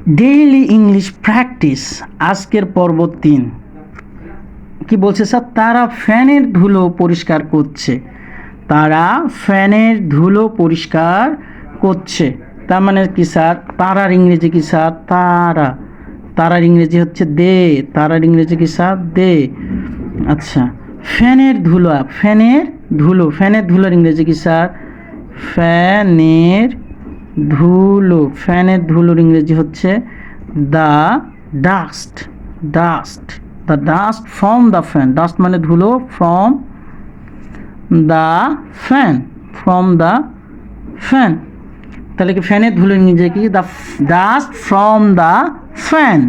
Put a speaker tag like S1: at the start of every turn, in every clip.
S1: Daily English practice আজকের পর্ব 3 কি বলছে স্যার? তারা ফ্যানের ধুলো পরিষ্কার করছে। তারা ফ্যানের ধুলো পরিষ্কার করছে। তার মানে কি স্যার? তারার ইংরেজি কি স্যার? তারা। তারার ইংরেজি হচ্ছে দে। তারার ইংরেজি কি স্যার? দে। আচ্ছা, ফ্যানের ধুলো, ফ্যানের ধুলো, ফ্যানের ধুলোর ইংরেজি কি স্যার? ফ্যানের ধুলো। ফ্যানের ধুলোর ইংরেজি হচ্ছে the dust. Dust, the dust from the fan. Dust মানে ধুলো, from the fan, from the fan. তাহলে কি ফ্যানের ধুলো ইংরেজি কি? The dust from the fan.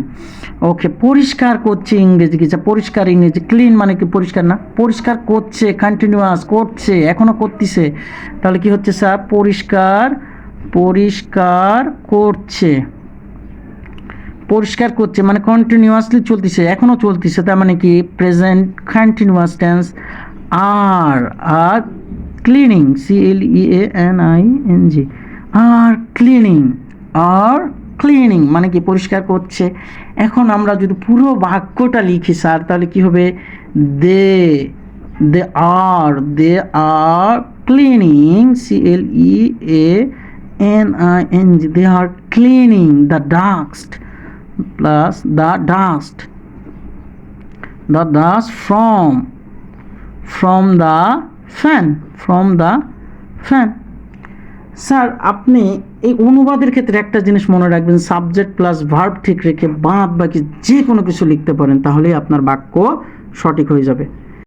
S1: Okay, পরিষ্কার করছে ইংরেজি কি? পরিষ্কার ইংরেজি ক্লিন মানে কি? পরিষ্কার না, পরিষ্কার করছে, কন্টিনিউয়াস করছে, এখনো করতেছে। তাহলে কি হচ্ছে স্যার? পরিষ্কার, পরিষ্কার করছে। পরিষ্কার করছে মানে কন্টিনিউয়াসলি চলতেছে, এখনো চলতেছে। তার মানে কি? Present continuous tense. আর are cleaning, CLEANING, are cleaning, are cleaning মানে কি? পরিষ্কার করছে। এখন আমরা যদি পুরো বাক্যটা লিখি স্যার, তাহলে কি হবে? They they are cleaning, CLEANING, they are cleaning the dust plus the dust from the fan, from the fan. Sir আপনি এই অনুবাদের ক্ষেত্রে একটা জিনিস মনে রাখবেন, সাবজেক্ট প্লাস ভার্ব ঠিক রেখে বাদ বাকি যে কোনো কিছু লিখতে পারেন, তাহলেই আপনার বাক্য সঠিক হয়ে যাবে।